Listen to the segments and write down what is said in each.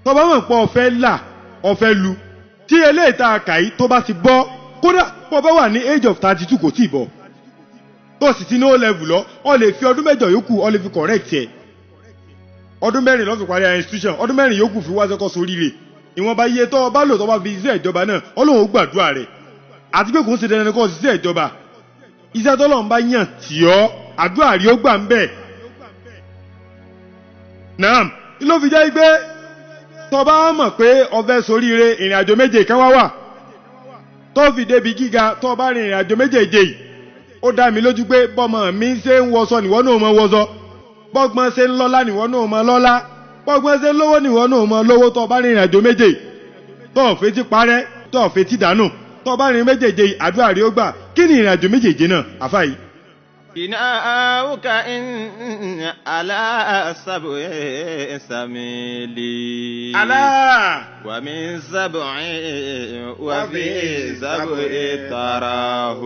tó bá mọ̀ pé ọ̀fẹ́ là ọ̀fẹ́ lu tí eléyìí tá a kà yìí tó bá ti bọ́ kódà bó bá wà ní age of 32 kò tí ì bọ̀ tó sì ti ní O level lọ ọ lè fi ọdún mẹ́jọ yòókù ọ lè fi correct ẹ̀ ọdún mẹ́rin ló fi parí institution ọdún mẹ́rin yòókù fi wá sẹ́kọ̀ sóríire ìwọ̀nba iye tó bá lò tó bá fi iṣẹ́ ìjọba náà Ọlọ́run ó gbàdúrà rẹ̀ àti pé kò ń ṣe dandan kó ṣiṣẹ́ ìjọba iṣẹ́ tọ́lọ́run bá yàn tì ọ́ àdúrà rí ó gbà ń bẹ̀. Naam ló fi jẹ́ pé tó bá mọ̀ pé o fẹ́ ṣoríire ìrìn àjò méje kan wà tó fi débi gíga tó bá rin ìrìn àjò méjèèjì yìí ó dá mi lójú pé bọ́mọ mi ṣe ń wọṣọ nìwọ náà mọ wọṣọ bọ́gbọ́n ṣe ń lọ́lá nìwọ náà mọ lọ́lá bọ́gbọ́n ṣe ń lówó nìwọ náà mọ lówó tó bá rin ìrìn àjò méje tó fetí parẹ́ tó fetí dànù tó bá rin méjèèjì àdúrà rí ó gbà kí ni ìrìn àjò méjèèjì náà àfà yìí. بناؤك إن على سبع سميل ألا ومن سبع وفي سبع تراه.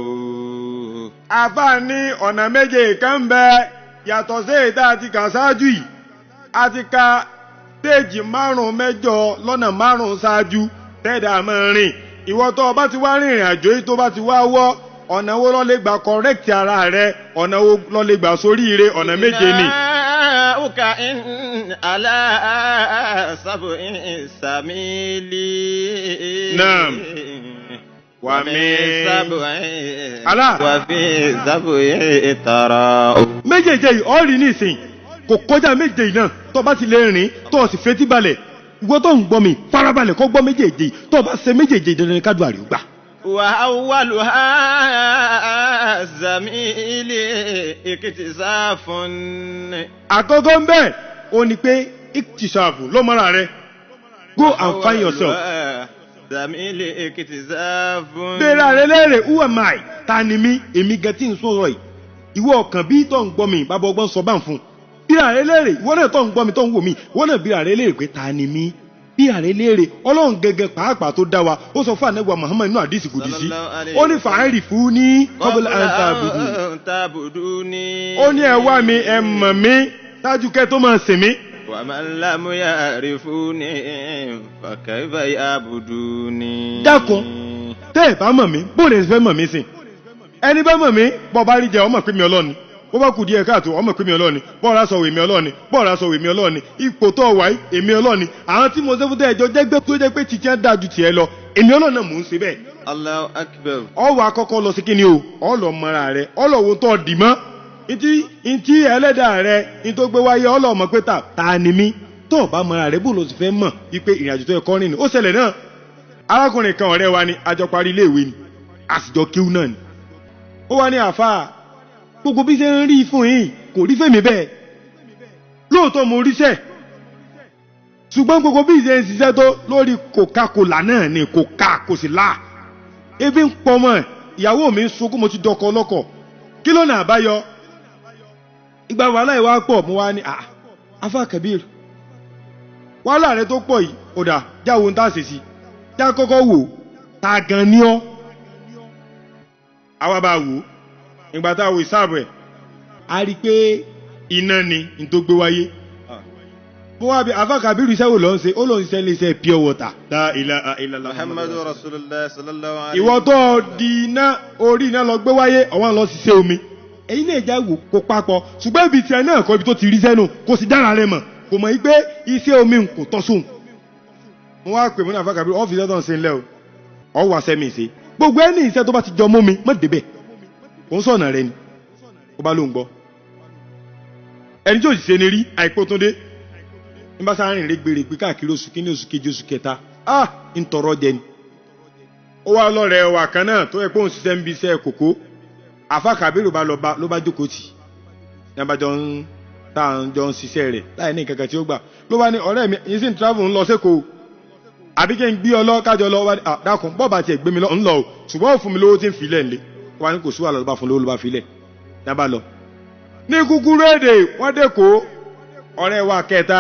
àfà ní ọ̀nà méje kan bẹ yàtọ̀ sí èyí tá a ti kà ṣáájú yìí a ti ka stéèjì 5 mẹ́jọ lọ́nà 5 ṣáájú tẹ́ẹ̀dá máa rìn ìwọ tó o bá ti wá rìnrìn àjò yìí tó bá ti wá wọ́ ọ̀nà wo ló lè gbà correct ara rẹ ọ̀nà wo ló lè gbà sóríire ọ̀nà méje ni. uka in ala sab'in samili. Naam. wa min sab'in Ala. wa fi sab'in tara. méjèèjì yìí ó rí nísìn kò kọjá méje yìí náà tó bá ti lè rìn tó sì fetí balẹ̀ ìwọ tó ń gbọ́ mi farabalẹ̀ kó gbọ́ méjèèjì tó bá ṣe méjèèjì dandan ní kádùá rí ó gbà. وأولها زميل اكتساف. àkọ́kọ́ ń bẹ ó ní pé iktisafu ló mọ́ra rẹ go and find yourself. زميل اكتساف. bẹ́ẹ̀rẹ̀ rẹ lẹ́rẹ̀ who am I ta ni mí èmi gan tí ń sọ̀rọ̀ yìí ìwọ ọ̀kan bí tó ń gbọ́ mi bàbá ọgbọ́n sọ bá ń fún bíra rẹ lẹ́rẹ̀ ìwọ náà tó ń gbọ́ mi tó ń wò mí ìwọ náà bíra rẹ lẹ́rẹ̀ pé ta ni mí bíra rẹ lẹ́rẹ̀ ọlọ́run gẹ́gẹ́ pàápàá tó dá wa ó sọ fún ànẹ́gbà Muhammad inú àdìsí kùdìsí ó ní fàárì fún ní qabla an ta'buduni. ó ní ẹ wá mi ẹ mọ̀ mí ṣáájú kẹ́ tó máa sìn mí. ومن لم يعرفوني فكيف يعبدوني. dákun tẹ́ ẹ bá mọ̀ mí bóde ẹ fẹ́ mọ̀ mí sìn ẹni bá mọ̀ mí bọ́ bá rí jẹ ọmọ pé mi ọlọ́ni bó bá kù díẹ̀ káàtó ọmọ pé mi ọlọ́ni bọ́ọ̀rọ̀ aṣọ èmi ọlọ́ni bọ́ọ̀rọ̀ aṣọ èmi ọlọ́ni ipò tó wà èmi ọlọ́ni àwọn tí mo ṣe fún tẹ́ẹ̀jọ jẹ́gbẹ́ tó jẹ́ pé títí á dáa ju tiẹ̀ lọ èmi ọlọ́ni náà mò ń ṣe bẹ́ẹ̀. Allahu Akbar. ọwọ́ akọ́kọ́ lọ sí kíni o ọlọ mọ́ra rẹ ọlọ́wọ́ tó dì mọ́ ntí ẹlẹ́dàá rẹ ntó gbé wáyé ọlọ́mọ pé ta ni mí tó o bá mọ́ra rẹ bó ló ti fẹ́ mọ̀ wípé ìrìnàjò tó yẹ kọ́ rìn ní ó ṣẹlẹ̀ náà arákùnrin kan ọ̀rẹ́ wa ni àjọ parí iléèwé ni àsìjọ kíw náà ni ó wá ní àfáà gbogbo bí ṣe ń rí fún yín kò rí fèmí bẹ́ẹ̀ lóòótọ́ mo ríṣẹ́ ṣùgbọ́n gbogbo bí ṣe ń ṣiṣẹ́ tó lórí Coca-Cola náà ni kò sì là ebi ń pọ̀ mọ́ ìyàwó mi ń sunkún mo ti dọkọ ọlọ́kọ̀ kí ló nà àbáyọ ìgbà wàhálà ìwà pọ̀ mo wá ní Afa Kabir wàhálà rẹ tó pọ̀ yìí ọ̀dà jáwo ń tà sí sí já kọ́kọ́ wò ta gan ni ọ́ àwa bá wò ìgbà tá a wò ìsáàbù ẹ̀ a rí pé iná ni n tó gbé wáyé mo wá bí Afa Kabir iṣẹ́ wò lọ́n ṣe ó lọ́n ṣiṣẹ́ lè ṣe pure water. La ilaha illallah Muhammadu Rasulullah sallallahu alayhi. ìwọ tó di iná orí iná lọ gbé wáyé ọ̀wọ́n lọ ṣiṣẹ́ omi èyí náà já wò kó papọ̀ ṣùgbọ́n ibi tiẹ̀ náà kọ́ ibi tó ti rí sẹ́nu kò sì dára rẹ̀ mọ̀ kò mọ̀ pé iṣẹ́ omi kò tọ́ sóhun. mo wá pè mí ní Afa Kabir ọ́fíìsì tó ń ṣe ńlẹ̀ o ọ̀ wá sẹ́mi ṣe gbogbo ẹni iṣẹ́ tó bá ti jọ mọ́ mi má débẹ̀ kò ń sọ̀nà rẹ ni ó bá ló ń gbọ́ ẹni tí ò sì ṣe ni rí àìpó tó dé ní bá sáré rẹgbẹrẹgbẹ káàkiri oṣù kínní oṣù kejì oṣù kẹta ń tọrọ jẹ ni ó wá lọ́rẹ̀ wà kan náà tó yẹ pé òun ṣiṣẹ́ ń bí iṣẹ́ kòkó Afa Kabir ló bá jókòó tì ní abájọ ń ṣiṣẹ́ rẹ̀ láì ní kankan tí ó gbà ló bá ní ọ̀rẹ́ mi yín sì ń travel ń lọ sẹ́kọ̀ọ́ àbí kí n gbé ọ lọ kájọ lọ wá dákun bọ́ọ̀bà tiẹ̀ gbé mi lọ ń lọ o ṣùgbọ́n òfin mi lówó tí ń filẹ̀ ńlẹ̀ wọ́n á ní kò sí wàhálà ló bá fún lówó ló bá filẹ̀ ní abá lọ. ní kúkúrú èdè wọ́n dẹ́kọ̀ ọ̀rẹ́ wa kẹta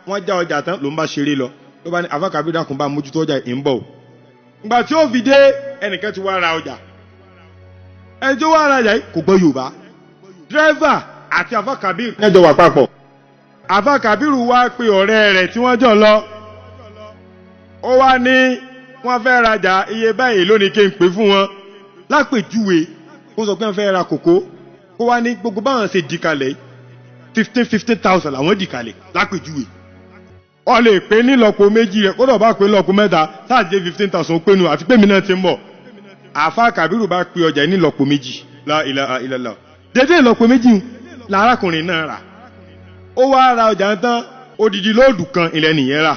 wọ́n já ọjà tán ló ń bá ṣeré lọ ló bá ní Afa Kabir dákun bá mójútó ọjà ń bọ̀ o. ìgbà tí ó fi dé ẹnìkan ti wá ra ọjà ẹni tí ó wá ra ọjà yìí kò gbọ́ Yorùbá dírẹ́fà àti Afa Kabir ẹjọ́ wà papọ̀ Afa Kabir wá pe ọ̀rẹ́ rẹ̀ tí wọ́n jọ lọ ó wá ní wọ́n fẹ́ rajà iye báyìí lónìí kí n pè fún wọn lápèjúwe kó sọ pé wọ́n fẹ́ ra kòkó kó wá ní gbogbo báwọn ṣe dìkalẹ̀ 15,000 làwọn dìkalẹ̀ lápèjúwe ọ lè pè ní lọ́pọ̀ méjì rẹ̀ kó dọ̀ bá pè lọ́pọ̀ mẹ́ta sáàjẹ́ 15,000 pénu àti pé mi náà ti ń bọ̀ àfá Kàbírù bá pè ọjà ní lọ́pọ̀ méjì la ilaha illallah dédé lọ́pọ̀ méjì lárákùnrin náà rà ó wá ra ọjà tán odidi lóòdù kan ilẹ̀ nìyẹn rà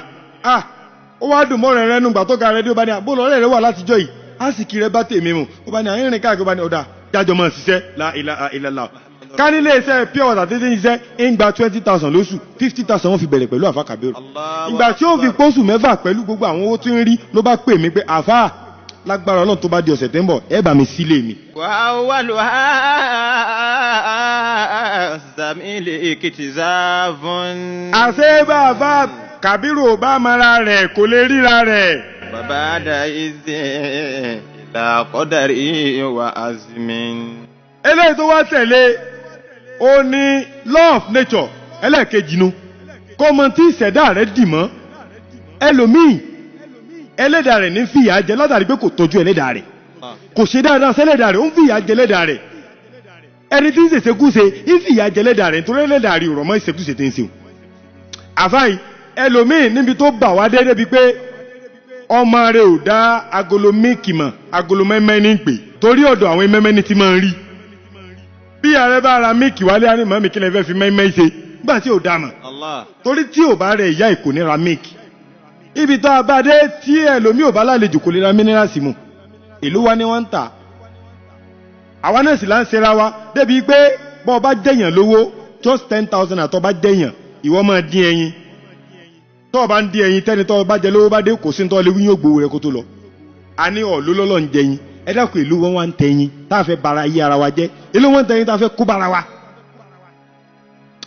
ó wá dùn mọ́rẹ̀ rẹ̀ nùgbà tó ga rẹ̀ dé ó bá ní àbúrò rẹ̀ wà látijọ́ yìí á sì kiri bá tèmi mu ó bá ní àyìnrìn káàkiri ó bá ní ọ̀dà jájọ máa ṣiṣẹ́ la ilaha illallah ká nílé iṣẹ́ pure water títí iṣẹ́ ń gba 20,000 lóṣù 50,000 wọ́n fi bẹ̀rẹ̀ pẹ̀lú àfá Kàbírù ìgbà tí ó fi pósù mẹ́fà pẹ̀lú gbogbo àwọn owó tí ń rí ló bá pè mí pé àfá lágbára Ọlọ́run tó bá di ọ̀sẹ̀ tó ń bọ̀ ẹ bá mi sílé mi. wà wà ló ha zamili èkìtì záfún. àṣẹ bàbá Kàbírù ò bá mara rẹ̀ kò lè ríra rẹ̀. bàbá dà ìzẹ ìlà kọ́dàrí wà azmin. eléyìí tó wá tẹ̀lé ó ní law of nature ẹlẹ́ẹ̀kejì nu kó mọ tí ìṣẹ̀dá rẹ̀ dì mọ́ ẹlòmíì ẹlẹ́dàá rẹ̀ ní fìyà jẹ látàrí pé kò tọ́jú ẹlẹ́dàá rẹ̀ kò ṣe dáadáa sẹ́lẹ́dàá rẹ̀ ó ń fìyà jẹ ẹlẹ́dàá rẹ̀ ẹni tí ń ṣèṣekúṣe ń fìyà jẹ ẹlẹ́dàá rẹ̀ nítorí ẹlẹ́dàá rẹ̀ rọ̀ mọ́ ìṣekúṣe tí ń ṣe. àfáì ẹlòmíì níbi tó bà wá dé débi pé ọmọ rẹ̀ ò dá agolo míìkì mọ̀ agolo mẹ́mẹ́ ní pè torí ọ̀dọ̀ àwọn mẹ́mẹ́ ní ti máa ń rí bí ààrẹ bá ra míìkì wálé ànímọ́ mi kí lè fẹ́ fi mẹ́mẹ́ ṣe nígbà tí ò dá mọ̀ torí tí ò bá rẹ̀ ìyá ìkò ní ra míìkì ibi tó abáde tí ẹlòmí ò bá lálejò kò lè ra mínírààsì mu ìlú wa ni wọ́n ń tà àwa náà sì là ń ṣera wa débi pé bọ́ ọ bá jẹ̀yàn lówó just 10,000 àtọ́ bá jẹ̀yàn ìwọ máa dín ẹyin tọ́ ọ bá ń dín ẹyin tẹ́ni tọ́ ọ bá jẹ lówó bá dé kò sí ní tọ́ lé wíyàn gbowó rẹ kó tó lọ a ní ọ̀ lólọ́lọ́ ń jẹyin ẹ dákun ìlú wọn wá ń tẹyin tá a fẹ́ bara iye ara wa jẹ́ ìlú wọn ń tẹyin tá a fẹ́ kó bara wa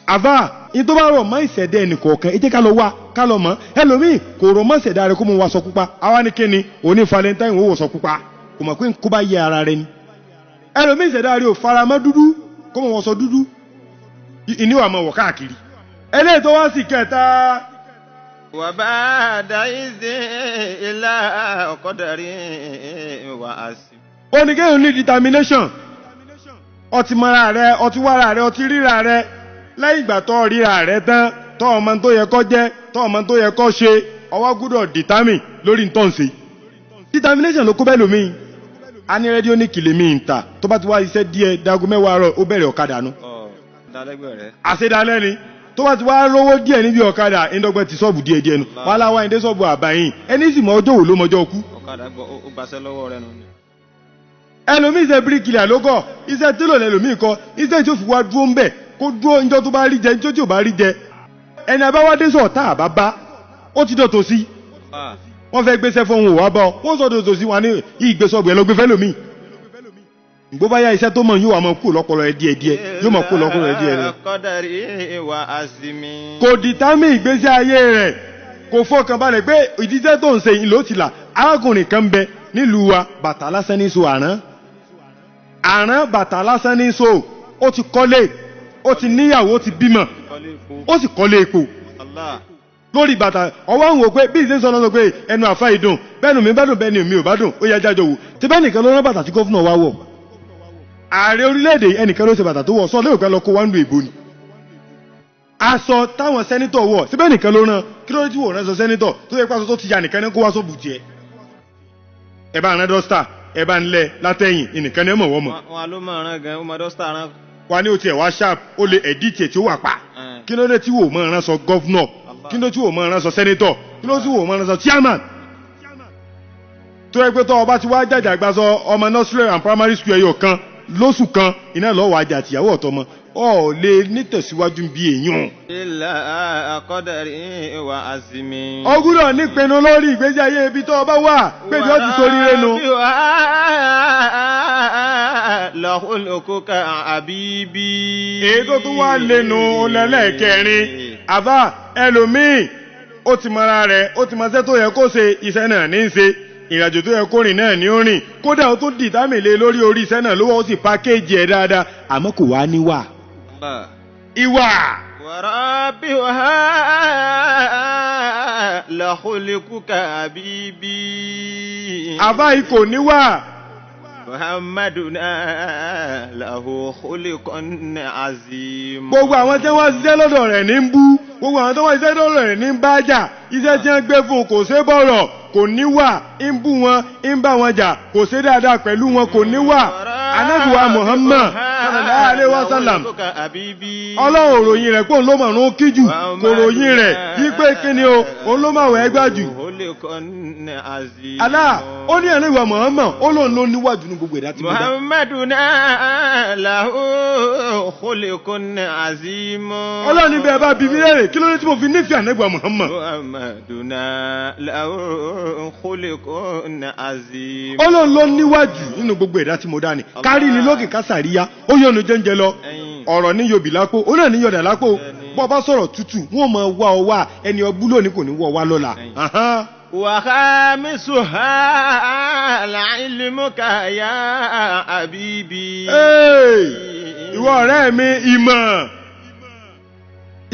àfà ní tó bá rọ̀ mọ́ ìṣẹ̀dá ẹnìkọ̀ọ̀kan ẹ jẹ́ ká lọ wá ká lọ mọ́ ẹlòmíì kò rọ̀ mọ́ ìṣẹ̀dá rẹ kó mọ wàṣọ pupa àwa ní kíni òní valentine wò wọ̀ṣọ pupa kò mọ̀ pé kó bá yẹ ara rẹ ni ẹlòmíì ìṣẹ̀dá rẹ ò fara mọ́ dúdú kó mọ wọ̀ṣọ dúdú ìníwà mọ̀ wọ̀ káàkiri eléyìí tó wá sí kẹta. wà bá dá ìzẹ ìlà ọ̀kọ́dàrí wà á sí. oníkéyìn ní determination ọtí mọ́ra rẹ ọtí wára rẹ ọtí ríra rẹ lẹ́yìn ìgbà tó ríra rẹ̀ tán tó ọmọ tó yẹ kó jẹ́ tó ọmọ tó yẹ kó ṣe ọwọ́ gbúdọ̀ determine lórí nǹkan ṣe determination ló kó bẹ́ẹ̀ lómi a ní rédíò ní kìlèmí ìta tó bá ti wá iṣẹ́ díẹ̀ dago mẹ́wàá rọ̀ ó bẹ̀rẹ̀ ọ̀kadà nu àṣedalẹ́ ni tó bá ti wá rówó díẹ̀ níbi ọ̀kadà ìdọ́gbẹ́ ti sọ́ọ̀bù díẹ̀ díẹ̀ nu wàhálà wá ìdé sọ́ọ̀bù àbáyìn ẹni sì mọ ọjọ́ wò ló mọjọ́ kú. ọ̀kadà ó gbaṣẹ́ lọ́wọ́ rẹ̀ nù. ẹlòmíì ṣe bíríkìlà ló kọ iṣẹ́ tílò lẹ́lòmíì kọ iṣẹ́ tí ó fi wá dúró ń bẹ̀ kó dúró níjọ́ tó bá rí jẹ níjọ́ tí ò bá rí jẹ ẹni abáwádé sọ̀ tá àbá bá ó ti dọ̀tò sí wọ́n fẹ́ gbéṣẹ́ fún òun wá bọ́ wọ́n sọ dọ̀tò sí wa ní ìgbésọ̀gbẹ̀ lọ gbé fẹ́ lómi gbó bá yá iṣẹ́ tó mọ̀ yóò wà mọ̀ kú lọ́pọ̀lọ́ ẹ díẹ̀ díẹ̀ yóò mọ̀ kú lọ́pọ̀lọ́ ẹ díẹ̀ díẹ̀ kò dìtámì ìgbésí ayé rẹ̀ kò fọkàn balẹ̀ pé ìdíjẹ́ tó ń ṣe ìlò ti là arákùnrin kan bẹ nílùú wa bàtà lásán ní so àrán bàtà lásán ní so ó ti kọ́lé ó ti níyàwó ó ti bímọ ó sì kọ́lé epo lórí bàtà ọwọ́ ń wò pé bí ìṣe sọ lọ́sọ pé ẹnu àfa ìdùn bẹ́ẹ̀nu mi bá dùn bẹ́ẹ̀ni mi ò bá dùn ó yẹ jájọ wò tí bẹ́ẹ̀ nìkan ló rán bàtà tí gọ́fúnà wa wọ̀ ààrẹ orílẹ̀-èdè ẹnìkan ló ṣe bàtà tó wọ̀ sọ lérò pé lọ kó wá ń lu èbó ni aṣọ táwọn sẹ́nítọ̀ wọ̀ tí bẹ́ẹ̀ nìkan ló rán kí ló tí wò rán sọ sẹ́nítọ̀ tó yẹ pàṣọ tó ti ya nìkan ní kó wá sóbù tiẹ̀ ẹ bá rán dọ́stà ẹ bá ń lẹ látẹ̀yìn ìnìkan ní ẹ mọ̀ wọ́n mọ̀ wọn ló máa rán gan ó máa dọ́stà rán wa ní o tiẹ̀ wá sharp ó lè ẹ̀díìtì tí ó wà pa kí ló dé tí wò máa rán sọ gọ́fúnọ̀ kí ló tí wò máa rán sọ sẹ́nítọ̀ kí ló tí wò máa rán sọ chairman tó yẹ pé tó ọba ti wá jàjàgbá sọ ọmọ nursery and primary school ẹyọ kan lóṣù kan iná lọ́wọ́ ajá àtìyàwó ọ̀tọ́mọ ọ̀ lè nítẹ̀síwájú bí èèyàn. ilà àkọ́dàrí wà àzìmí. ọgúdọ̀ nípinnu lórí ìgbésí ayé ibi tó ọba wà pé bí ó ti torí rẹnu. lọ́kùnkùnkà àbíbí. èyí tó tún wá lẹ́nu lẹ́lẹ́kẹrin àbá ẹlòmíì ó ti mọra rẹ̀ ó ti mọ iṣẹ́ tó yẹ kó ṣe iṣẹ́ náà ní í ṣe ìrìnàjò tó yẹ kó rìn náà ní ó rìn kódà ó tún dìtámìlẹ̀ lórí orí iṣẹ́ náà lówó ó sì pákéjì ẹ̀ dáadáa àmọ́ kò wá níwà ìwà. ورابها لخلقك حبيبي àbá yìí kò níwà. محمدنا له خلق عظيم. gbogbo àwọn tí wọ́n ṣiṣẹ́ lọ́dọ̀ rẹ̀ ní ń bú, gbogbo àwọn tí wọ́n ṣiṣẹ́ lọ́dọ̀ rẹ̀ ní ń bá jà, iṣẹ́ tí wọ́n gbé fún un kò ṣe bọ̀rọ̀, kò níwà, ń bú wọn, ń bá wọn jà, kò ṣe dáadáa pẹ̀lú wọn, kò níwà. Ànábì wa Muhammad sallallahu alaihi wasallam, Ọlọ́run ròyìn rẹ̀ pé òun ló mọ̀ ọ́n kíjù, kò ròyìn rẹ̀ yí pé kíni o, òun ló mọ̀ wẹ́ gbà jù. Allah ó ní Ànábì wa Muhammad ó lóun ló níwájú ní gbogbo ẹ̀dá tí mo dá. Muhammaduna lahu khuluqun azim. Ọlọ́run ní bí ẹ bá bí mi lẹ́rẹ̀ kí ló dé tí mo fi nífẹ̀ẹ́ Ànábì wa Muhammad. Muhammaduna lahu khuluqun azim. Ọlọ́run ló níwájú nínú gbogbo ẹ̀dá tí mo dá ni. Kárí ni lókè kásàríyá ó yọnu jẹ́ńjẹ lọ. Ọ̀rọ̀ ní yòbí lápò ó náà ní yọ̀dà lápò. Bọ́ bá sọ̀rọ̀ tútù wọ́n mọ wá ọ wá ẹni ọbú lónìí kò ní wọ́ wá lọ́la. وخامسها لعلمك يا حبيبي. ìwọ ọ̀rẹ́ mi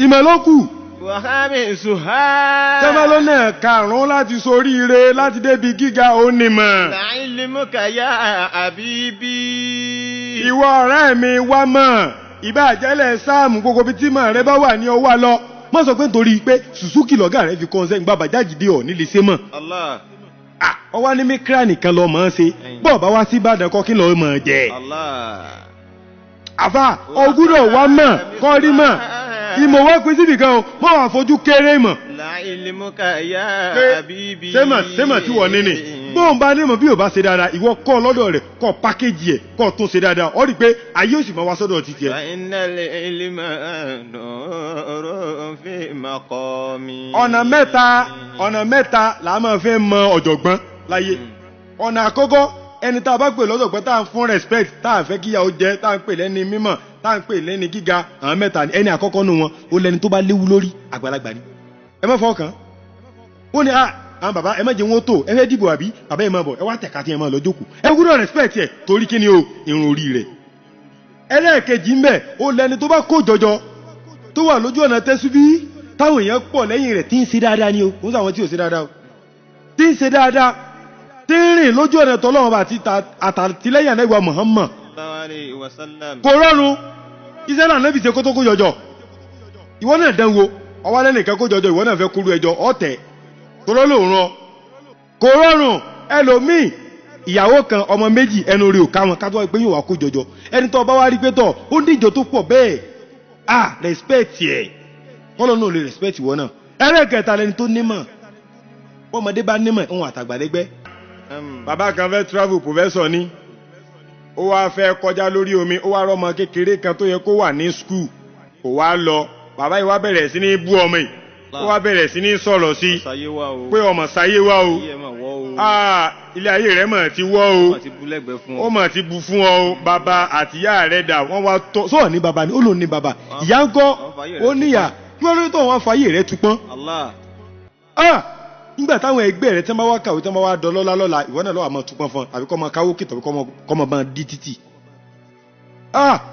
ìmọ̀ ló kù. وخامسها tẹ́lẹ̀ ló náà karùn-ún láti soríire láti débi gíga onímọ̀. لعلمك يا حبيبي. ìwọ ọ̀rẹ́ mi wá mọ̀ ìbáàjẹ́lẹ̀ sáàmù gbogbo bí tí mọ̀ rẹ bá wà ní ọwọ́ lọ. Má sọ pé nítorí pé Suzuki lọ́gà rẹ̀ fi kọ́ńsẹ́ gba bàjáàjì dé ọ̀ nílé ṣe mọ̀. Allah. Ọwá ní mikra nìkan lọ mọ̀ ọ́n ṣe bọ́ọ̀ bá wá sí Ìbàdàn kọ́ kí lọ́ọ́ mọ̀ ọ́n jẹ. Allah. Àfà ọgúdọ̀ wá mọ̀ kọ́ rí mọ̀ ìmọ̀ wá pín síbì kan o mọ̀ wá fojú kéré mọ̀. لعلمك يا حبيبي. sẹ́mọ̀ tí wọ́n ní ni bóun bá nímọ̀ bí ò bá ṣe dáadáa ìwọ kọ́ lọ́dọ̀ rẹ̀ kọ́ pákéjì ẹ̀ kọ́ tó ṣe dáadáa ó rí i pé ayé òsì máa wá sọ́dọ̀ ti tiẹ̀. فإن العلم نور في مقامي. ọ̀nà mẹ́ta là á máa fẹ́ mọ ọ̀jọ̀gbọ́n láyé. ọ̀nà àkọ́kọ́ ẹni tá a bá pè lọ́jọ̀gbọ́n tá à ń fún respect tá à ń fẹ́ kíyàwó jẹ́ tá à ń pè lẹ́ni mímọ̀ tá à ń pè lẹ́ni gíga àwọn mẹ́ta ni ẹni àkọ́kọ́ nù wọn ó lẹ́ni tó bá léwu lórí àgbàlagbà ni. ẹ má fọkàn ó ní àwọn bàbá ẹ má jẹ wọn tó ẹ fẹ́ dìbò àbí bàbá ẹ má bọ̀ ẹ wá tẹ̀ka tí ẹ má lọ jókòó ẹ gbọ́dọ̀ respect ẹ torí kí ni o irun orí rẹ̀. ẹlẹ́ẹ̀kejì ń bẹ̀ ó lẹ́ni tó bá kó jọjọ tó wà lójú ọ̀nà tẹ́sùbí táwọn èèyàn pọ̀ lẹ́yìn rẹ̀ tí ń ṣe dáadáa ni o kò ń sàwọn tí ò ṣe dáadáa o tí ń ṣe dáadáa tí ń rìn lójú ọ̀nà tọ́lọ́wọ́n bá ti àtàtìlẹ́yìn Ànábì wa Muhammad kò rọrùn iṣẹ́ náà lẹ́bi ṣe kó tó kó jọjọ ìwọ náà dánwò ọwọ́ lẹ́nìkan kó jọjọ ìwọ náà fẹ́ kúrú ẹjọ́ ọ̀tẹ̀ torọ́ lòun rọ kò rọrùn ẹlòmíì ìyàwó kan ọmọ méjì ẹnu rí òkà wọn kátó pé yóò wá kó jọjọ ẹni tó bá wá rí pé tọ̀ ó ní ìjọ tó pọ̀ bẹ́ẹ̀ respect ẹ̀ kọ́lọ́ náà lè respect ìwọ náà ẹlẹ́kẹta lẹni tó nímọ̀ ọmọdé bá nímọ̀ òun àtàgbàlẹ́gbẹ́. bàbá kan fẹ́ travel professor ni ó wá fẹ́ kọjá lórí omi ó wá rọ́mọ kékeré kan tó yẹ kó wà ní school kò wá lọ bàbá yìí wá bẹ̀rẹ̀ sí ní bú ọmọ yìí ó wá bẹ̀rẹ̀ sí ní sọ̀rọ̀ sí pé ọmọ sáyé wá o ilé ayé rẹ̀ mọ̀ ti wọ́ o ó mọ̀ ti bu fún ọ o bàbá àtìyá rẹ̀ dà wọ́n wá tọ́ sọ̀rọ̀ ní bàbá ni ó lòun ní bàbá ìyá ń kọ́ ó níyà kí wọ́n lórí tó wọn fàyè rẹ̀ tupọ́n. nígbà táwọn ẹgbẹ́ rẹ̀ tí wọ́n bá wá kàwé tí wọ́n bá wá dọ́lọ́lá lọ́la ìwọ náà lọ́wọ́ àmọ́ tupọ́n fún àbí kọ́ máa káwó kìtọ̀ àbí kọ́ máa bá dí títì.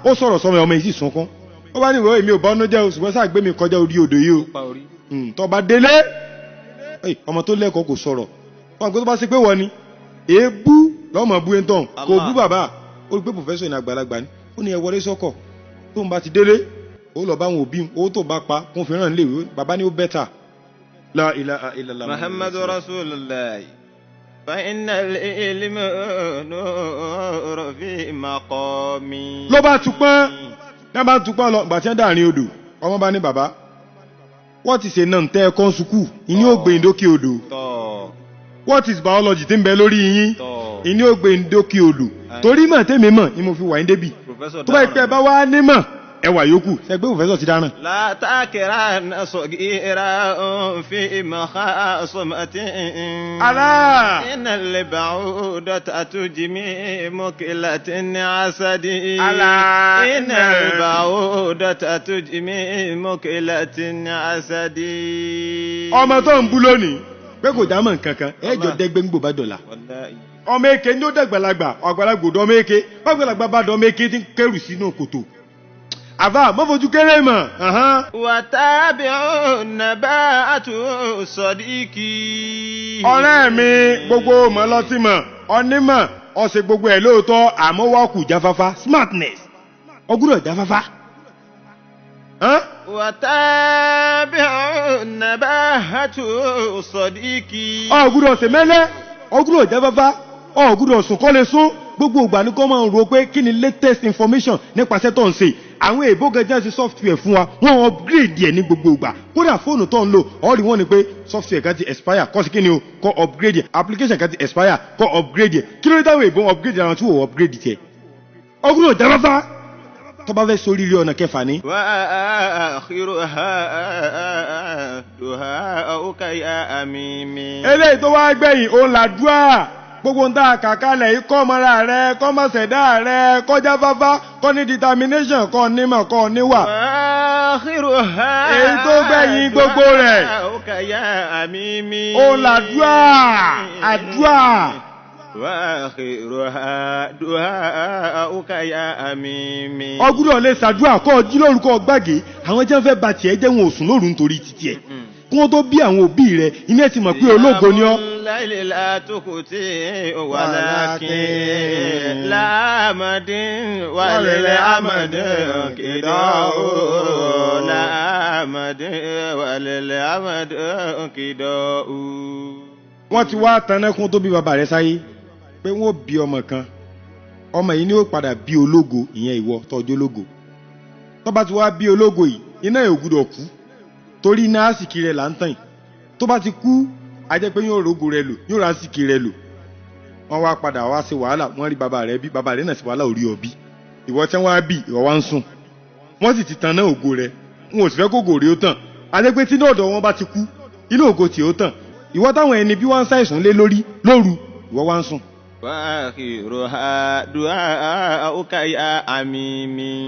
ó sọ̀rọ̀ sọmọ ọmọ yìí sì sunkún ó bá ní ìwé èmi ò bá ọ́nú jẹ́ oṣù wọ́n sáà gbé mi kọjá orí odò yìí o tó bá délé ọmọ tó lẹ́kọ̀ọ́ kò sọ̀rọ̀ wọn kò tó bá ṣe pé wọ́n ni èébú lọ́mọ bú ẹ̀ńtàn kò bú bàbá ó rí pé pòfẹ́sọ̀ ní àgbàlagbà ni ó ní ẹ wọlé sọ́kọ̀ tó ń bá ti délé ó lọ bá wọn òbí owó tó bá pa kó fi ràn léèwé bàbá ní ó bẹ́tà. La ilaha illallah Muhammadu Rasulullah fa innal ilma nuru fi maqami. ló bá tupọ́n náà bá tupọ́n lọ gbàtí ẹ̀ dàrin odò ọmọ bá ní bàbá what is a noun tẹ́ ẹ kọ́ sukù ìní ó gbé ìdókè odò what is biology tí ń bẹ lórí yín ìní ó gbé ìdókè odò torí mọ̀ tẹ́mi mọ̀ ni mo fi wà ní débì tó bá ìpẹ́ bá wá ní mọ̀ ẹwà yòókù ṣẹgbẹ́ òfẹ́sọ̀ ti dáràn. látàkìrá sọ̀gìrà fi ìmọ̀ká sọ̀mọ̀tì. alá. iná lè bá ọdọ tàtú jìmí mọ́kìlá ní àṣàdì. alá. iná lè bá ọdọ tàtú jìmí mọ́kìlá ní àṣàdì. ọmọ tó ń bú lónìí pé kò dá mọ̀ nǹkan kan ẹ̀jọ̀ dẹ́gbẹ́ ń gbò bá dọ̀la. ọmọ èké ní ó dàgbàlagbà àgbàlagbà ọmọ èké àgbàlagbà bá dọ̀ ọmọ èké tí ń kẹrù sínú kòtò. àfà má fojú kéré mọ̀. wàtábìrún nàbàtú sọ̀díkì. ọ̀rẹ́ mi gbogbo mọ̀ lọ́tí mọ̀ onímọ̀ ọ̀sẹ̀ gbogbo ẹ̀ lóòótọ́ àmọ́ wá kù jáfáfá smartness ọgúrò jáfáfá. wàtábìrún nàbàtú sọ̀díkì. ọgúrò ọ̀sẹ̀ mẹ́lẹ́ ọgúrò jáfáfá ọgúrò ọ̀sùn kọ́ lè sún gbogbo ìgbà ní kọ́ máa ń ro pé kí ni latest information nípasẹ̀ tó ń ṣe àwọn èèbó gẹ́gẹ́ sí software fún wa wọ́n upgrade ẹ̀ ní gbogbo ìgbà kódà fóònù tó ń lò ọ̀rí wọ́n ní pé software kan ti expire kọ́ sí kí ni o kọ́ upgrade ẹ̀ application kan ti expire kọ́ upgrade ẹ̀ kí ló dé táwọn èèbó upgrade àwọn tí wọ́n upgrade tiẹ̀ ọgùn ò jáfáfá tó bá fẹ́ sórí ilé ọ̀nà kẹfà ní. wà á àkírò ha dùhà òkà yá àmì mi. eléyìí tó wá gbẹ̀yìn òun làdúrà gbogbo ń dá àkàkálẹ̀ yìí kọ́ mọ́ra rẹ̀ kọ́ mọ́ ṣẹ̀dá rẹ̀ kọ́ jáfáfá kọ́ ní determination kọ́ nímọ̀ kọ́ níwà. èyí tó gbẹ̀yìn gbogbo rẹ̀ ó làdúrà àdúrà. ọgúdọ̀ lè ṣàdúrà kọ́ jí lórúkọ gbàgé àwọn tí wọ́n fẹ́ ba tiẹ̀ jẹ́ wọn ò sùn lóru nítorí títí ẹ̀ kí wọ́n tó bí àwọn òbí rẹ̀ iná ẹ̀ ti mọ̀ pé ológo ni ọ́. láìlélá tó kò tí wàlákin láàmàdín wàlélẹ̀ àmàdín kìdọ̀ láàmàdín wàlélẹ̀ àmàdín kìdọ̀. wọ́n ti wá tanẹ́kún tó bí bàbá rẹ̀ sáyé pé wọ́n bí ọmọ kan ọmọ yìí ni ó padà bí ológo ìyẹn ìwọ tọ́jú ológo tó bá ti wá bí ológo yìí iná ẹ̀ ò gbúdọ̀ kú torí iná àsìkí rẹ̀ là ń tàn yìí tó bá ti kú a jẹ́ pé yóò rogo rẹ̀ lò yóò ra àsìkí rẹ̀ lò wọ́n wá padà wá sí wàhálà wọ́n rí bàbá rẹ̀ bí bàbá rẹ̀ náà sí wàhálà orí ọbí ìwọ tí wọ́n á bí ìwọ wá ń sùn wọ́n sì ti tan náà ògo rẹ̀ wọn ò sì fẹ́ kógo rẹ̀ ó tàn a jẹ́ pé tí náà ọ̀dọ̀ wọn bá ti kú inú ògo tí ó tàn ìwọ táwọn ẹni bí wọ́n ń ṣàìsùn lé lórí lóru ìwọ wá ń sùn.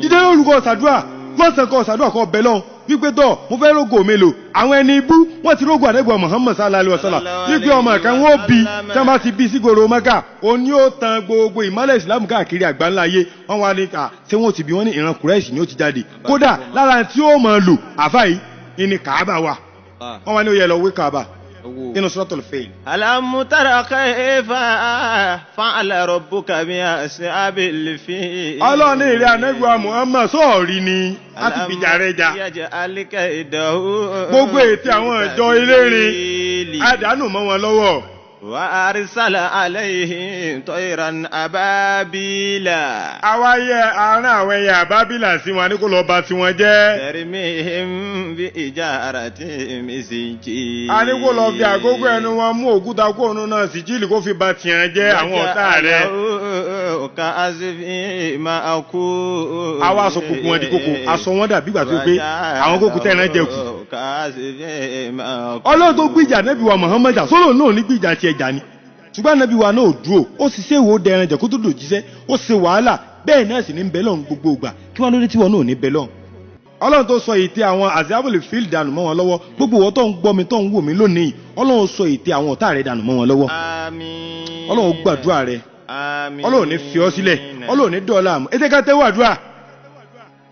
jíde lórúkọ ṣàdúrà lọ́sàn kan ṣàdúrà kan bẹ̀ lọ́hùn wípé tọ́ mo fẹ́ rógò mélòó àwọn ẹni ibú wọ́n ti rógò àdẹ́gbọ̀ Muhammad sallallahu alaihi wasallam wípé ọmọ kan wọ́n bí tí wọ́n bá ti bí sígboro Mẹ́kà òun ni ó tan gbogbo ìmọ́lẹ̀ ìsìlámù káàkiri àgbáńlá ayé wọ́n wá ní ṣé wọ́n ti bí wọ́n ní ìran Kùrẹ́ṣì ni ó ti jáde kódà lára tí ó máa lò àfáì ní Kàábà wà wọ́n wá ní ó yẹ lọ wé Kàábà inú Suratul Fil. Alam tara kayfa fa'ala rabbuka bi ashabil fil. Ọlọ́run ní ìrẹ́ Ànábì Muhammad sọ́ọ̀rí ni a ti fi jàre jà. Gbogbo ètí àwọn ìjọ elérin àdánù mọ́ wọn lọ́wọ́. Wa arsala alayhim tayran ababila. Àwa yẹ àárín àwọn ẹyẹ àbábílà sí wọn ní kó lọ bá tiwọn jẹ́. Tarmihim bi ijaratin min sijil. A ní kó lọ fi àgógó ẹnu wọn mú òkúta kó òun náà sìjíìlì kó fi ba tiẹ̀ jẹ́ àwọn ọ̀tá rẹ̀. Ka azfi ma'kul. Àwa aṣọ kòkò wọn di kòkò aṣọ wọn dàbí ìgbà tó pé àwọn kòkò tẹ̀ náà jẹ kù. Ka azfi ma'kul. Ọlọ́run tó gbìjà Ànábì wa Muhammad sọ́lọ́ náà ní gbìjà tiẹ̀ jà ni ṣùgbọ́n Ànábì wa náà dúró ó sì ṣe ìwò dẹran jẹ kó tó dòjíṣẹ́ ó ṣe wàhálà bẹ́ẹ̀ náà sì ní bẹ́lọ̀n gbogbo ìgbà kí wọ́n lórí tí wọ́n náà ní bẹ́lọ̀n. Ọlọ́run tó sọ ète àwọn àzíábòlè fíìlì dànù mọ́ wọn lọ́wọ́ gbogbo wọn tó ń gbọ́ mi tó ń wò mí lónìí Ọlọ́run sọ ète àwọn ọ̀tá rẹ̀ dànù mọ́ wọn lọ́wọ́. Àmín. Ọlọ́run gbàdúrà rẹ̀ Àmín. Ọlọ́run ní fi ọ́ sílẹ̀ Ọlọ́run ní dọ̀ọ́lá àmọ́ ẹ jẹ́ ká tẹ́wọ́ àdúrà.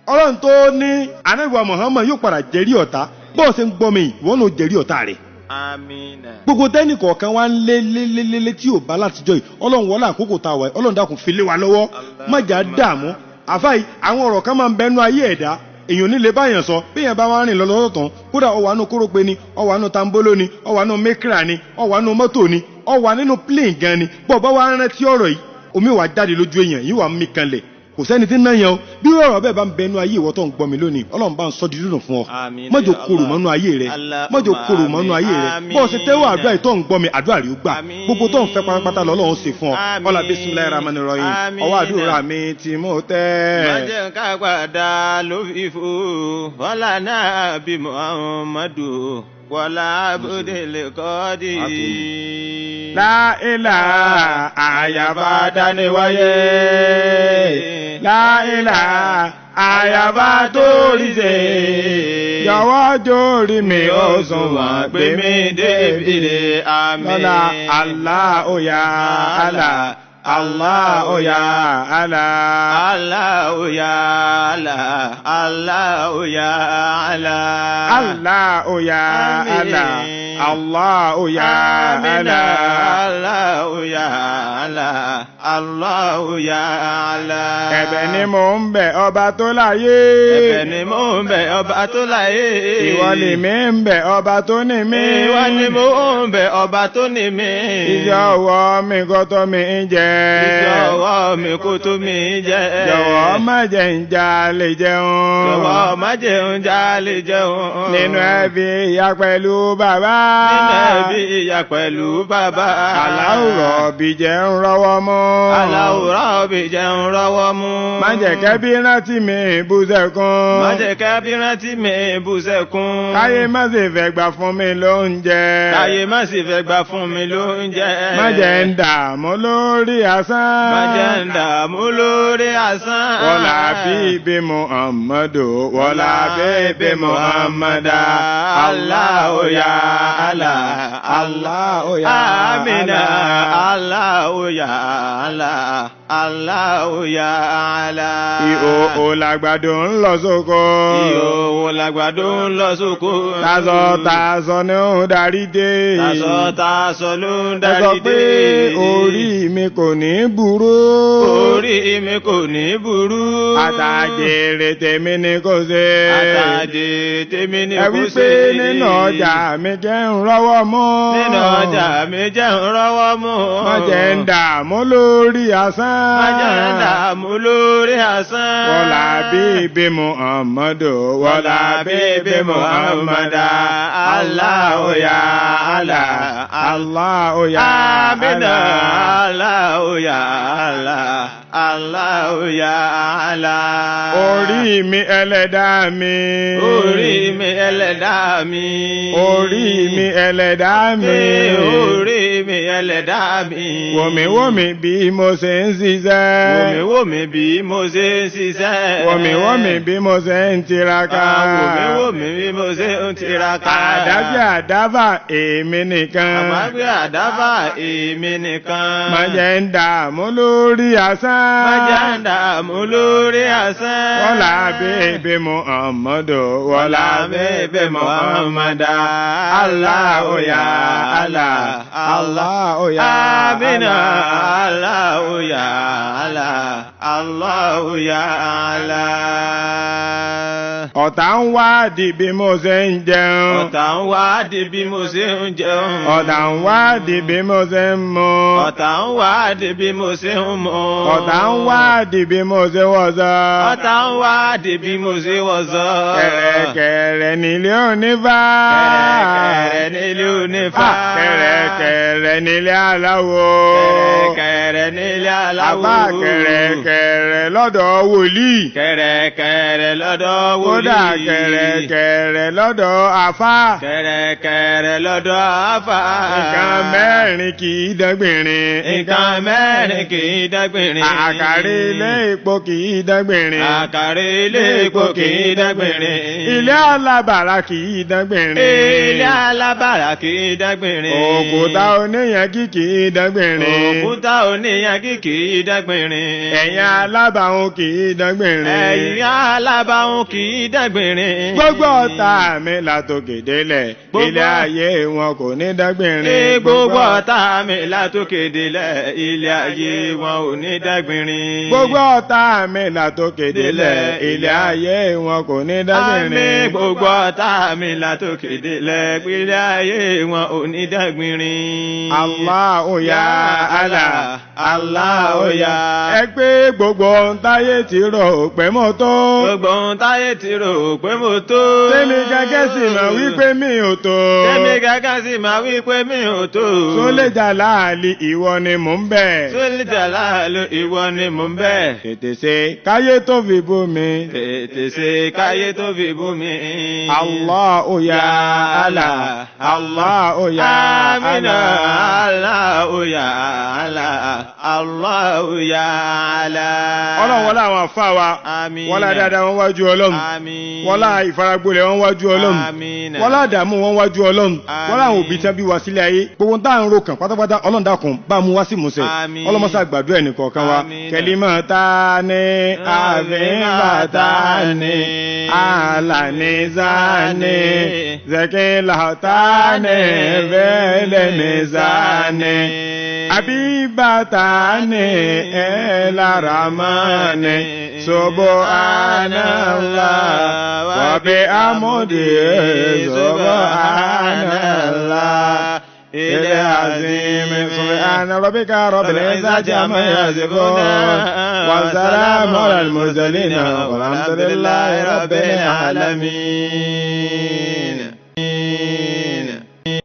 Ọlọ́run tó ní Ànábì wa Muhammad yóò padà jẹ́rí ọ̀tá bọ́ọ̀ ṣe ń gbọ́ mi ìwọ́n náà jẹ́rí ọ̀tá rẹ̀. Àmín. Gbogbo tẹ́nì kọ̀ọ̀kan wá ń lé tí ò bá látijọ́ yìí Ọlọ́run wọlé àkókò tá a wà Ọlọ́run dákun fi lé wa lọ́wọ́ má jà dààmú àfáì àwọn ọ̀rọ̀ kan máa ń bẹnu ayé ẹ̀dá èèyàn nílé báyàn sọ bí èèyàn bá wá rìn lọ́lọ́tọ̀ tán kódà ó wà nínú kórópè ni ó wà nínú tambolo ni ó wà nínú mẹ́kìrà ni ó wà nínú mọ́tò ni ó wà nínú plane gan ni bọ́ bá wá rántí ọ̀rọ̀ yìí omi wà jáde lójú èèyàn yìí wà mí kanlẹ̀ kò sẹ́ni tí ń náà yẹn o bí ọ̀rọ̀ bẹ́ẹ̀ bá ń bẹnu ayé ìwọ tó ń gbọ́ mi lónìí Ọlọ́run bá ń sọ dídùn fún ọ mọ́jọ kòrò mọ́nú ayé rẹ mọ́jọ kòrò mọ́nú ayé rẹ bọ́ọ̀ ṣe tẹ́wọ́ àdúrà yìí tó ń gbọ́ mi àdúrà rí ó gbà gbogbo tó ń fẹ́ pátápátá lọ́lọ́run ṣe fún ọ ọlá bismillahir rahmanir rahim ọwọ́ àdúrà mi tí mo tẹ́. má jẹ́ ká padà ló fi fò wọ́lá náà bí Muhammadu wọ́lá abudulayi kọ́dí. La ilaha àyàbá dáníwáyé La ilaha àyàbá tó rí ṣe yọwọ́ jórí mi ó sùn wá gbé mi débi lè àmín. Lọ́la Allah ó ya Allah Allahu ya Allah. Allahu ya Allah. Allahu ya Allah. Allahu ya Allah. Àmín. Allahu ya Àmín. Allah. Allahu ya Allah. Allahu ya Allah. Ẹ̀bẹ̀ ni mò ń bẹ̀ ọba tó láyé. Ẹ̀bẹ̀ ni mò ń bẹ̀ ọba tó láyé. Ìwọ lèmi ń bẹ̀ ọba tó ní mí. Ìwọ ni mò ń bẹ̀ ọba tó ní mi. Ìjọ̀wọ́ mi kó tó mi jẹ. Ìjọ̀wọ́ mi kó tó mi jẹ. Jọ̀wọ́ má jẹ́ ń jalè jẹun. Jọ̀wọ́ má jẹun jalè jẹun. Nínú ẹbí ìyá pẹ̀lú bàbá. Nínú ẹbí ìyá pẹ̀lú bàbá. Aláwùrọ̀ bí jẹ́ ń rọwọ́ mú. Aláwùrọ̀ bí jẹ́ ń rọwọ́ mú. Má jẹ́ kẹ́bí rántí mi bú sẹ́kún. Má jẹ́ kẹ́bí rántí mi bú sẹ́kún. Káyé má sì fẹ́ gbà fún mi lóúnjẹ. Káyé má sì fẹ́ gbà fún mi lóúnjẹ. Má jẹ́ ń dààmú lórí asán. Má jẹ́ ń dààmú lórí asán. Wọ́lá bíbí Muhammadu. Wọ́lá bíbí Muhammada. Allahu ya Allah. Allahu ya Amina. Allah. Allahu ya Allah. Allahu ya Allah. Ìhòòhò làgbàdo ń lọ sóko. Ìhòòhò làgbàdo ń lọ sóko. Tazọ ni ó ń darí dé. Tazọ ló ń Ẹ darí sọ dé. pé orí mi kò ní burú. Orí mi kò ní burú. Àtàjèrè tèmi ni kò ṣe. Àtàjè tèmi ni Ẹ kò wí ṣe. pé nínú ọjà mi jẹ́ ń rọ́wọ́ mú. Nínú ọjà mi jẹ́ ń rọ́wọ́ mú. Má jẹ́ ń dààmú lórí asán. Má jẹ́ ń dààmú lórí asán. Wọ́lá bíbí Muhammadu. Wọ́lá bíbí Muhammada. Allahu ya Allah. Allahu ya Amina. Allah. Allahu ya Allah. Allahu ya Allah. Orí mi ẹlẹ́dàá mi. Orí mi ẹlẹ́dàá mi. Orí mi ẹlẹ́dàá mi. Orí mi ẹlẹ́dàá mi. Wòmíwòmí bí mo ṣe ń ṣiṣẹ́. Wòmíwòmí bí mo ṣe ń ṣiṣẹ́. Wòmíwòmí bí mo ṣe ń tiraka. Wòmíwòmí bí mo ṣe ń tiraka. Àdágbé àdábà èmi nìkan. Àgbàgbé àdábà èmi nìkan. Má jẹ́ ń dààmú lórí asán. Má jẹ́ ń dààmú lórí asán. Wọ́lá bíbí Muhammadu. Wọ́lá bíbí Muhammada. Allahu ya Allah. Allahu ya Amina. Allah. Allahu ya Allah. Allahu ya Allah. Ọ̀tá ń wádìí bí mo ṣe ń jẹun. Ọ̀tá ń wádìí bí mo ṣe ń jẹun. Ọ̀tá ń wádìí bí mo ṣe ń mu. Ọ̀tá ń wádìí bí mo ṣe ń mu. Ọ̀tá ń wádìí bí mo ṣe wọṣọ. Ọ̀tá ń wádìí bí mo ṣe wọṣọ. Kẹ̀rẹ̀kẹ̀rẹ̀ nílé onífá. Kẹ̀rẹ̀kẹ̀rẹ̀ nílé onífá. Kẹ̀rẹ̀kẹ̀rẹ̀ nílé aláwo. Kẹ̀rẹ̀kẹ̀rẹ̀ nílé aláwo. Àbá kẹ̀rẹ̀kẹ̀rẹ̀ lọ́dọ̀ wòlíì. Kẹ̀rẹ̀kẹ̀rẹ̀ lọ́dọ̀ wòlíì. Kódà kẹ̀rẹ̀kẹ̀rẹ̀ lọ́dọ̀ àfá. Kẹ̀rẹ̀kẹ̀rẹ̀ lọ́dọ̀ àfá. Nǹkan mẹ́rin kì í dẹ́gbìnrin. Nǹkan mẹ́rin kì í dẹ́gbìnrin. Àkàrí ilé epo kì í dẹ́gbìnrin. Àkàrí ilé epo kì í dẹ́gbìnrin. Ilé alábàárà kì í dẹ́gbìnrin. Ilé alábàárà kì í dẹ́gbìnrin. Òkúta oníyanjú kì í dẹ́gbìnrin. Òkúta oníyanjú kì í dẹ́gbìnrin. Ẹ̀yin alábàáhùn kì í dẹ́gbìnrin. Ẹ̀yin alábàáhùn kì í dẹ́gbìnrin. Gbogbo ọ̀tá mi látòkè délẹ̀. Ilé ayé wọn kò ní dẹ́gbìnrin. Gbogbo ọ̀tá mi látòkè délẹ̀. Ilé ayé wọn ò ní dẹ́gbìnrin. Gbogbo ọ̀tá mi látòkè délẹ̀. Ilé ayé wọn kò ní dẹ́gbìnrin. Àmín. Gbogbo ọ̀tá mi látòkè délẹ̀. Ilé ayé wọn ò ní dẹ́gbìnrin. Allahu ya Allah. Allahu ya. Ẹ pé gbogbo ohun táyé ti rò pé mo tó. Gbogbo ohun táyé ti rò pé mo tó. Tèmi gẹ́gẹ́ sì máa wí pé mi ò tó. Tèmi gẹ́gẹ́ sì máa wí pé mi ò tó. Sólè Jàláàlì ìwọ ni mò ń bẹ̀. Sólè Jàláàlì ìwọ ni mò ń bẹ̀. Tètè ṣe káyé tó fi bú mi. Tètè ṣe káyé tó fi bú mi. Allahu ya Allah. Allahu ya Amina. Allah. Allahu ya Allah. Allahu ya Allah. Ọlọ́run wọlé àwọn àfáà wa. Àmín. Wọ́n lá dáadáa wọn wájú Ọlọ́run. Àmín. wọ́lá ìfaragbolẹ̀ wọn wájú ọlọ́run Àmín. wọ́lá àdàmú wọn wájú ọlọ́run wọ́lá àwọn òbí tẹ́bí wa sílé ayé gbogbo tá à ń ro kàn pátápátá ọlọ́run dákun bá mú wá sí ìmúṣẹ Àmín. ọlọ́mọṣà gbàdúrà ẹnìkọ̀ọ̀kan wa Àmín. kalimatani azimatani alanizani zakilatani velemizani abibatani elaramani subhanallah wa bihamdihi subhanallah العظيم سبحان ربك رب العزة عما يصفون والسلام على المرسلين والحمد لله رب العالمين.